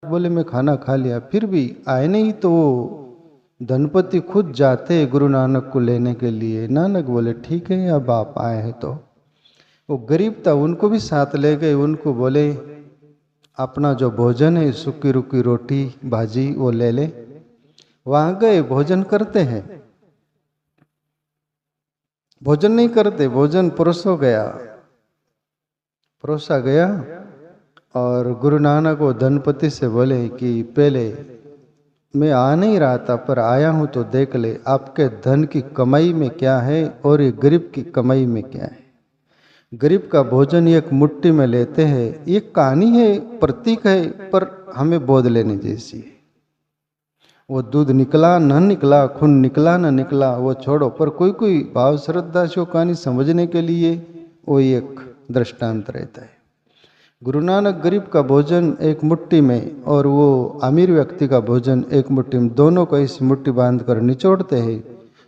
बोले मैं खाना खा लिया, फिर भी आए नहीं। तो वो धनपति खुद जाते गुरु नानक को लेने के लिए। नानक बोले ठीक है, अब आप आए हैं तो। वो गरीब था, उनको भी साथ ले गए। उनको बोले अपना जो भोजन है, सूखी रुकी रोटी भाजी वो ले ले। वहां गए, भोजन करते हैं, भोजन नहीं करते, भोजन परोसा गया। और गुरु नानक वो धनपति से बोले कि पहले मैं आ नहीं रहा था, पर आया हूं तो देख ले आपके धन की कमाई में क्या है और ये गरीब की कमाई में क्या है। गरीब का भोजन एक मुट्ठी में लेते हैं, ये कहानी है, प्रतीक है, पर हमें बोध लेने जैसी है। वो दूध निकला न निकला, खून निकला न निकला, वो छोड़ो, पर कोई कोई भाव श्रद्धा से कहानी समझने के लिए वो एक दृष्टांत रहता है। गुरु नानक गरीब का भोजन एक मुट्ठी में और वो अमीर व्यक्ति का भोजन एक मुट्ठी में, दोनों को इस मुट्ठी बांध कर निचोड़ते हैं।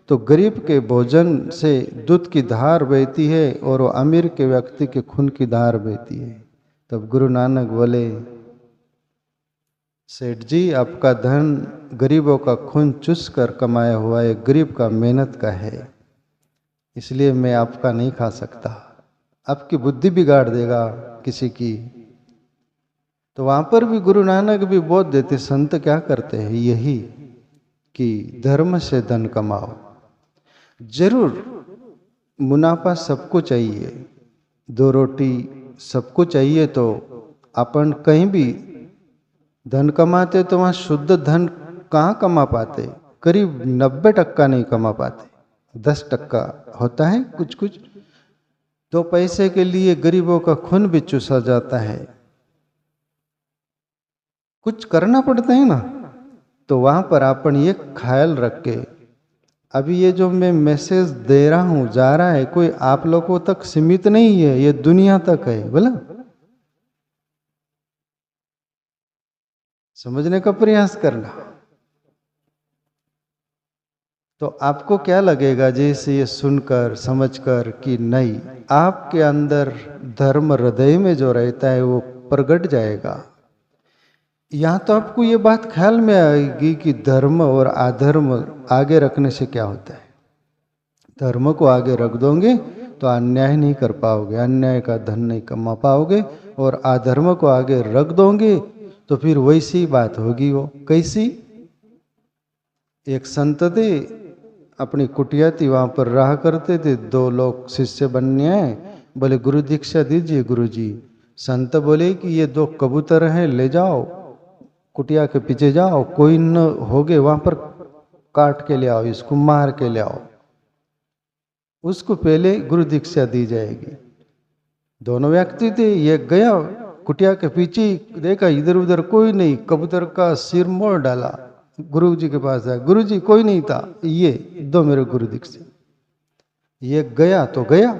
तो गरीब के भोजन से दूध की धार बहती है और वो अमीर के व्यक्ति के खून की धार बहती है। तब गुरु नानक बोले सेठ जी, आपका धन गरीबों का खून चूस कर कमाया हुआ है, गरीब का मेहनत का है, इसलिए मैं आपका नहीं खा सकता, आपकी बुद्धि बिगाड़ देगा किसी की। तो वहां पर भी गुरु नानक भी बोध देते, संत क्या करते हैं, यही कि धर्म से धन कमाओ। जरूर मुनाफा सबको चाहिए, दो रोटी सबको चाहिए, तो अपन कहीं भी धन कमाते तो वहां शुद्ध धन कहाँ कमा पाते, करीब 90% नहीं कमा पाते, 10% होता है कुछ कुछ। तो पैसे के लिए गरीबों का खून भी चूसा जाता है, कुछ करना पड़ता है ना। तो वहां पर अपन ये ख्याल रख के, अभी ये जो मैं मैसेज दे रहा हूं जा रहा है, कोई आप लोगों तक सीमित नहीं है, ये दुनिया तक है, बोला समझने का प्रयास करना। तो आपको क्या लगेगा जैसे ये सुनकर समझकर कि नहीं, आपके अंदर धर्म हृदय में जो रहता है वो प्रगट जाएगा। यहां तो आपको ये बात ख्याल में आएगी कि धर्म और अधर्म आगे रखने से क्या होता है। धर्म को आगे रख दोगे तो अन्याय नहीं कर पाओगे, अन्याय का धन नहीं कमा पाओगे, और अधर्म को आगे रख दोगे तो फिर वैसी बात होगी। वो कैसी, एक संत थे, अपनी कुटिया थी, वहां पर रहा करते थे। 2 लोग शिष्य बनने आए, बोले गुरु दीक्षा दीजिए गुरु जी। संत बोले कि ये 2 कबूतर हैं, ले जाओ कुटिया के पीछे जाओ, कोई न होगे वहां पर काट के ले आओ, इसको मार के ले आओ, उसको पहले गुरु दीक्षा दी जाएगी। दोनों व्यक्ति थे, ये गया कुटिया के पीछे, देखा इधर उधर कोई नहीं, कबूतर का सिर मोड़ डाला, गुरु जी के पास आया, गुरु जी कोई नहीं था, ये दो मेरे गुरु दीक्षा। ये गया तो गया,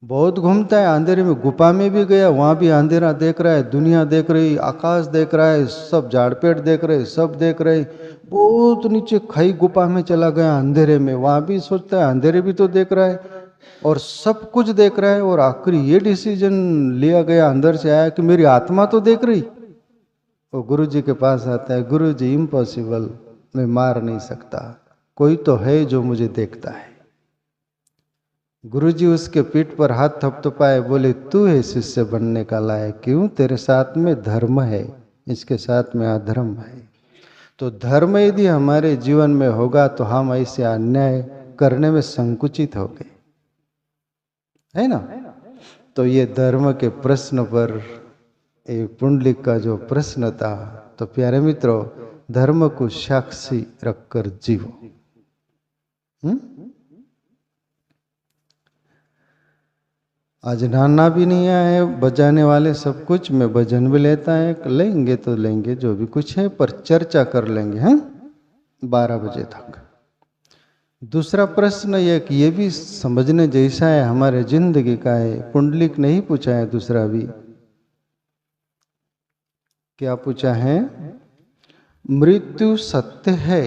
बहुत घूमता है, अंधेरे में गुफा में भी गया, वहां भी अंधेरा देख रहा है, दुनिया देख रही, आकाश देख रहा है, सब झाड़ पेड़ देख रहे, सब देख रहे। बहुत नीचे खाई गुफा में चला गया अंधेरे में, वहां भी सोचता है अंधेरे भी तो देख रहा है और सब कुछ देख रहा है। और आखिरी ये डिसीजन लिया गया, अंदर से आया कि मेरी आत्मा तो देख रही। वो गुरु जी के पास आता है, गुरु जी इम्पॉसिबल, मैं मार नहीं सकता, कोई तो है जो मुझे देखता है। गुरुजी उसके पीठ पर हाथ थपथपाए, बोले तू है शिष्य बनने का लायक, क्यों, तेरे साथ में धर्म है, इसके साथ में अधर्म है। तो धर्म यदि हमारे जीवन में होगा तो हम ऐसे अन्याय करने में संकुचित हो गए, है ना। तो ये धर्म के प्रश्न पर पुंडलिक का जो प्रश्न था, तो प्यारे मित्रों, धर्म को साक्षी रखकर जीवो। आज नाना भी नहीं आए, बजाने वाले सब कुछ, मैं भजन भी लेता है, लेंगे तो लेंगे जो भी कुछ है, पर चर्चा कर लेंगे, हैं 12 बजे तक। दूसरा प्रश्न ये भी समझने जैसा है, हमारे जिंदगी का है, पुंडलिक नहीं पूछा है। दूसरा भी क्या पूछा है, मृत्यु सत्य है,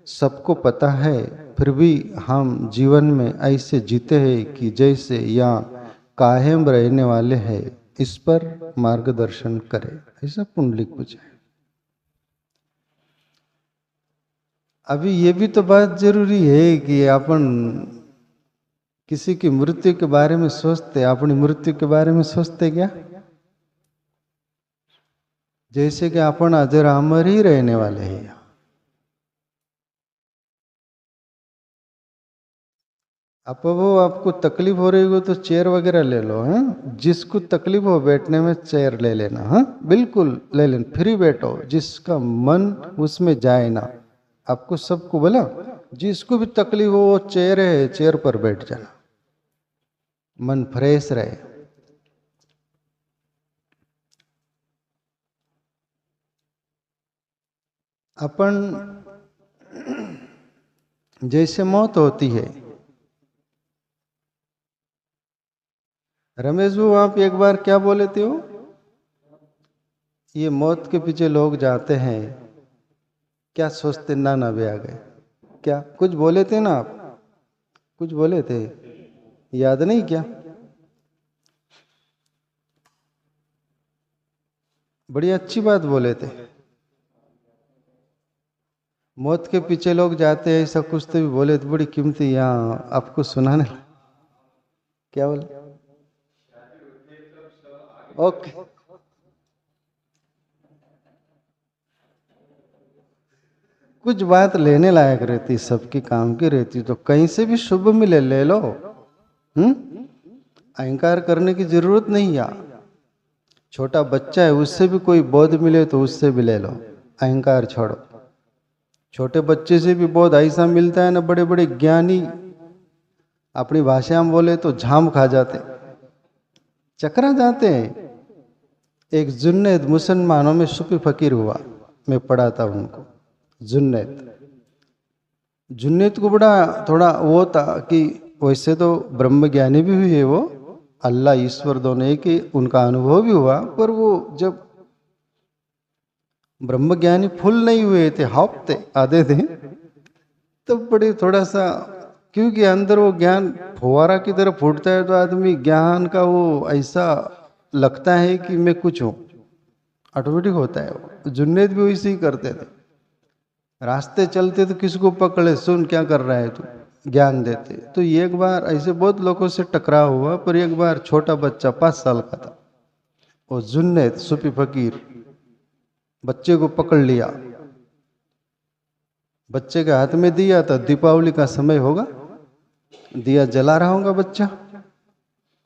सबको पता है, फिर भी हम जीवन में ऐसे जीते हैं कि जैसे यहाँ कायम रहने वाले हैं, इस पर मार्गदर्शन करे, ऐसा पुंडलिक पूछे। अभी ये भी तो बात जरूरी है कि अपन किसी की मृत्यु के बारे में सोचते, अपनी मृत्यु के बारे में सोचते क्या? जैसे कि अपन अजर अमर ही रहने वाले हैं। अब वो आपको तकलीफ हो रही हो तो चेयर वगैरह ले लो, हैं? जिसको तकलीफ हो बैठने में चेयर ले लेना, हाँ बिल्कुल ले लेना, फ्री बैठो, जिसका मन उसमें जाए ना। आपको सबको बोला, जिसको भी तकलीफ हो वो चेयर है, चेयर पर बैठ जाना, मन फ्रेश रहे। अपन जैसे मौत होती है, रमेश भाऊ आप एक बार क्या बोले थे हो, ये मौत के पीछे लोग जाते हैं, क्या सोचते ना ना भी आ गए, क्या कुछ बोले थे ना आप, कुछ बोले थे, याद नहीं क्या? बड़ी अच्छी बात बोले थे। मौत के पीछे लोग जाते हैं ऐसा कुछ तो भी बोले थे, बड़ी कीमती, यहाँ आपको सुनाने। क्या बोले? ओके, कुछ बात लेने लायक रहती, सबकी काम की रहती, तो कहीं से भी शुभ मिले ले लो। अहंकार करने की जरूरत नहीं है। छोटा बच्चा है, उससे भी कोई बोध मिले तो उससे भी ले लो, अहंकार छोड़ो। छोटे बच्चे से भी बोध ऐसा मिलता है ना, बड़े बड़े ज्ञानी अपनी भाषा में बोले तो झाम खा जाते, चकरा जाते हैं। एक जुन्नैद मुसलमानों में सूफी फकीर हुआ, मैं पढ़ा था उनको। जुन्नैद जुन्नैद को बड़ा थोड़ा वो था कि वैसे तो ब्रह्म ज्ञानी भी हुए वो, अल्लाह ईश्वर दोनों एक ही, उनका अनुभव भी हुआ, पर वो जब ब्रह्म ज्ञानी फुल नहीं हुए थे, हाफ थे, आधे थे, तो बड़े थोड़ा सा, क्योंकि अंदर वो ज्ञान फुवारा की तरह फूटता है, तो आदमी ज्ञान का वो ऐसा लगता है कि मैं कुछ हूँ, ऑटोमेटिक होता है वो। जुन्नैद भी वैसे ही करते थे, रास्ते चलते तो किसको पकड़े, सुन क्या कर रहा है तू, ज्ञान देते। तो एक बार ऐसे बहुत लोगों से टकराव हुआ, पर एक बार छोटा बच्चा 5 साल का था, वो जुन्नैद सूफी फकीर बच्चे को पकड़ लिया, बच्चे के हाथ में दिया, था दीपावली का समय होगा, दिया जला रहा होगा बच्चा,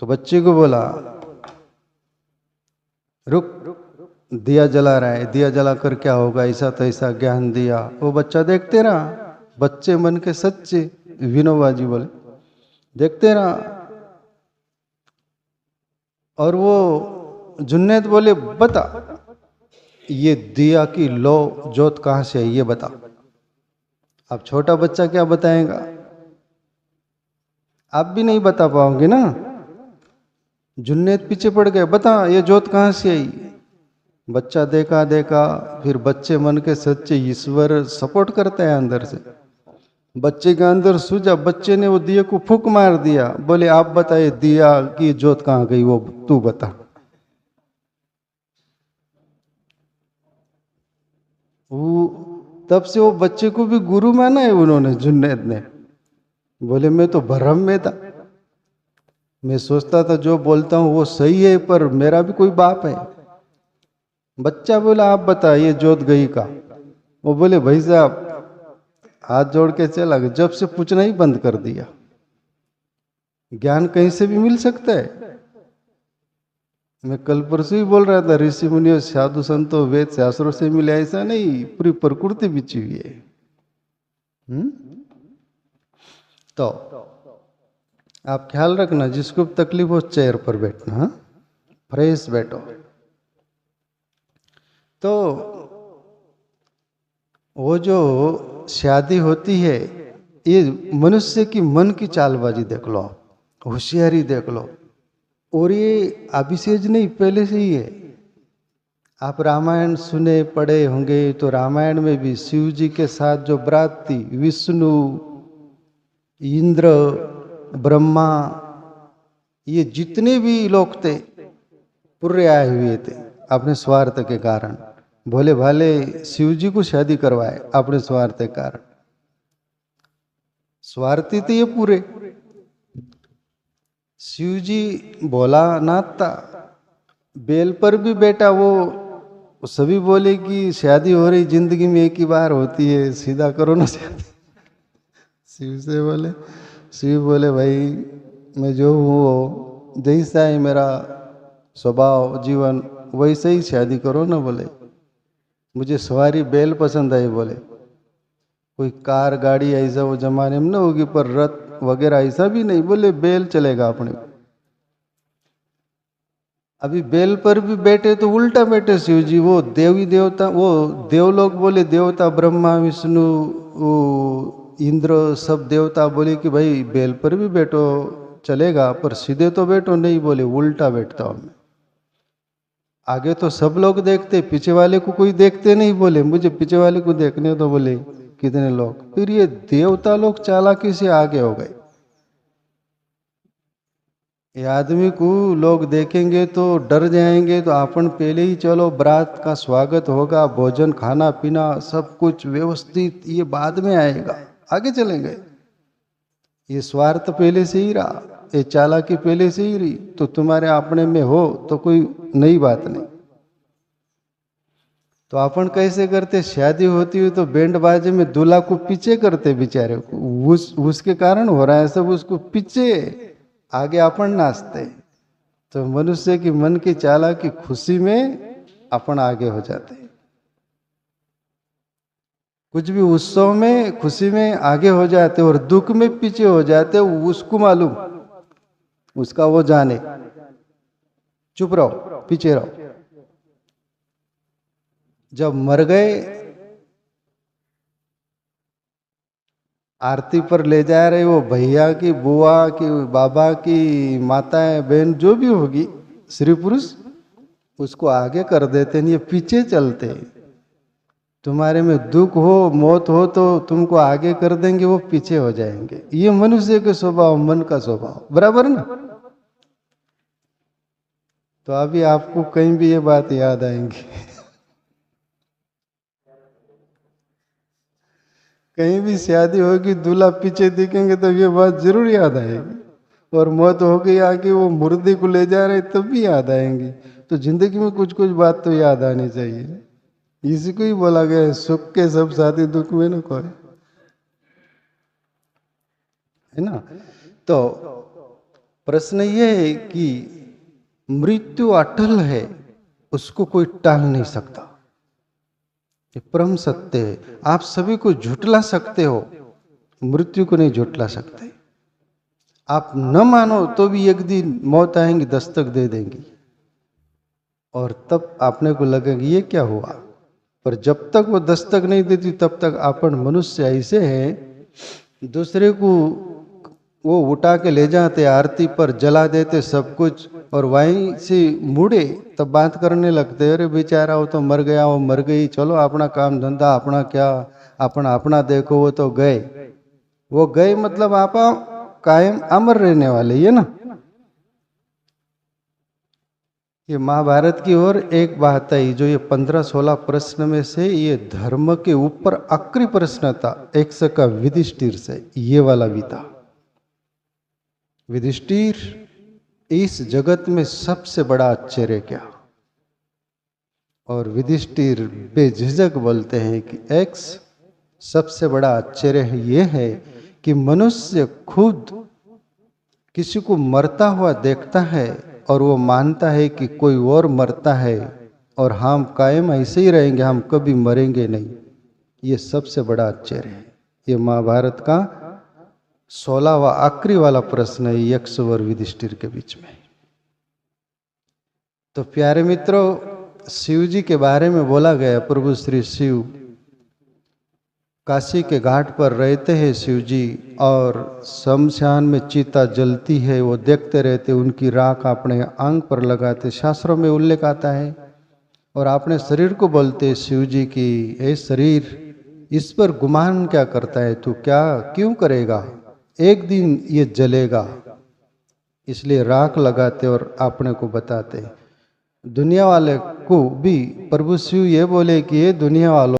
तो बच्चे को बोला रुक, दिया जला रहा है, दिया जला कर क्या होगा, ऐसा तो ऐसा ज्ञान दिया। वो बच्चा देखते रहा, बच्चे मन के सच्चे, विनोबा जी बोले, देखते रहा। और वो जुन्नैद बोले, बता ये दिया की लो जोत कहां से है, ये बता। अब छोटा बच्चा क्या बताएगा, आप भी नहीं बता पाओगे ना। जुन्नैद पीछे पड़ गए, बता ये जोत कहां से आई। बच्चा देखा देखा, फिर बच्चे मन के सच्चे, ईश्वर सपोर्ट करता है अंदर से, बच्चे के अंदर सूझा, बच्चे ने वो दिया को फूक मार दिया, बोले आप बताइए दिया की जोत कहां गई, वो तू बता। वो तब से वो बच्चे को भी गुरु माना है उन्होंने, जुन्नैद ने। बोले मैं तो भ्रम में था, मैं सोचता था जो बोलता हूं वो सही है, पर मेरा भी कोई बाप है। बच्चा बोला आप बताइए जोत गई का। वो बोले भाई साहब, हाथ जोड़ के चला गया, जब से पूछना ही बंद कर दिया। ज्ञान कहीं से भी मिल सकता है। मैं कल परसों ही बोल रहा था, ऋषि मुनियों साधु संतों वेद शास्त्रों से मिले ऐसा नहीं, पूरी प्रकृति बिछी हुई है। तो आप ख्याल रखना, जिसको तकलीफ हो चेयर पर बैठना, हाँ? फ्रेश बैठो। तो वो जो शादी होती है, ये मनुष्य की मन की चालबाजी देख लो, होशियारी देख लो, और ये अभिषेक नहीं, पहले से ही है। आप रामायण सुने पढ़े होंगे, तो रामायण में भी शिव जी के साथ जो बरात थी, विष्णु, इंद्र, ब्रह्मा, ये जितने भी लोग थे, पूर्व आए हुए थे अपने स्वार्थ के कारण। भोले भाले शिव जी को शादी करवाए अपने स्वार्थ के कारण। स्वार्थी थे ये पूरे। शिव जी भोलानाथ था। बेल पर भी बैठा वो सभी बोले कि शादी हो रही जिंदगी में एक ही बार होती है, सीधा करो ना शादी। शिव बोले भाई मैं जो हूँ वो जैसा है मेरा स्वभाव जीवन वैसे ही शादी करो ना। बोले मुझे सवारी बैल पसंद आई। बोले कोई कार गाड़ी ऐसा वो जमाने में ना होगी, पर रथ वगैरह ऐसा भी नहीं। बोले बैल चलेगा अपने। अभी बेल पर भी बैठे तो उल्टा बैठे शिव जी। वो देवी देवता, वो देवलोक बोले देवता ब्रह्मा विष्णु वो इंद्र सब देवता बोले कि भाई बेल पर भी बैठो चलेगा, पर सीधे तो बैठो नहीं। बोले उल्टा बैठता हूं मैं। आगे तो सब लोग देखते, पीछे वाले को कोई देखते नहीं। बोले मुझे पीछे वाले को देखने तो। बोले कितने लोग। फिर ये देवता लोग चालाकी से आगे हो गए। ये आदमी को लोग देखेंगे तो डर जाएंगे, तो अपन पहले ही चलो बारात का स्वागत होगा, भोजन खाना पीना सब कुछ व्यवस्थित, ये बाद में आएगा, आगे चलेंगे। ये स्वार्थ पहले से ही रहा, ये चालाकी पहले से ही रही। तो तुम्हारे अपने में हो तो कोई नई बात नहीं। तो अपन कैसे करते, शादी होती हुई तो बैंड बाजे में दूल्हा को पीछे करते बेचारे को। उसके कारण हो रहा है सब, उसको पीछे, आगे अपन नाचते। तो मनुष्य की मन की चालाकी खुशी में अपन आगे हो जाते। कुछ भी उत्सव में खुशी में आगे हो जाते और दुख में पीछे हो जाते। उसको मालूम, उसका वो जाने। चुप रहो, पीछे रहो। जब मर गए, आरती पर ले जा रहे, वो भैया की बुआ की बाबा की माताएं बहन जो भी होगी स्त्री पुरुष, उसको आगे कर देते हैं, ये पीछे चलते। तुम्हारे में दुख हो मौत हो तो तुमको आगे कर देंगे, वो पीछे हो जाएंगे। ये मनुष्य के स्वभाव, मन का स्वभाव, बराबर ना। तो अभी आपको कहीं भी ये बात याद आएंगी। कहीं भी शादी होगी दूल्हा पीछे दिखेंगे तो ये बात जरूर याद आएगी। और मौत हो गई आगे, वो मुर्दे को ले जा रहे तब भी याद आएंगी। तो जिंदगी में कुछ कुछ बात तो याद आनी चाहिए। इसी को ही बोला गया है, सुख के सब साथी दुख में न कोई, है ना। तो प्रश्न ये है कि मृत्यु अटल है, उसको कोई टाल नहीं सकता। ये परम सत्य है। आप सभी को झुटला सकते हो, मृत्यु को नहीं झुटला सकते। आप न मानो तो भी एक दिन मौत आएंगी, दस्तक दे देंगी, और तब आपने को लगेगा ये क्या हुआ। पर जब तक वो दस्तक नहीं देती तब तक अपन मनुष्य ऐसे हैं, दूसरे को वो उठा के ले जाते, आरती पर जला देते सब कुछ, और वहीं से मुड़े तब बात करने लगते, अरे बेचारा वो तो मर गया, वो मर गई, चलो अपना काम धंधा, अपना क्या, अपना देखो, वो तो गए। वो गए मतलब आप कायम अमर रहने वाले, ये ना। ये महाभारत की ओर एक बात आई, जो ये 15-16 प्रश्न में से ये धर्म के ऊपर आखिरी प्रश्न था, 100 का युधिष्ठिर से, ये वाला भी था। युधिष्ठिर, इस जगत में सबसे बड़ा आश्चर्य क्या। और युधिष्ठिर बेझिझक बोलते हैं कि एक्स, सबसे बड़ा आश्चर्य ये है कि मनुष्य खुद किसी को मरता हुआ देखता है और वो मानता है कि कोई और मरता है और हम कायम ऐसे ही रहेंगे, हम कभी मरेंगे नहीं। ये सबसे बड़ा आश्चर्य है। ये महाभारत का 16वां आखिरी वाला प्रश्न है, यक्ष और युधिष्ठिर के बीच में। तो प्यारे मित्रों, शिव जी के बारे में बोला गया, प्रभु श्री शिव काशी के घाट पर रहते हैं शिव जी, और शमशान में चिता जलती है, वो देखते रहते, उनकी राख अपने आंग पर लगाते, शास्त्रों में उल्लेख आता है। और अपने शरीर को बोलते शिव जी की, हे शरीर, इस पर गुमान क्या करता है तू, क्या क्यों करेगा, एक दिन ये जलेगा। इसलिए राख लगाते और अपने को बताते। दुनिया वाले को भी प्रभु शिव ये बोले कि ये दुनिया वालों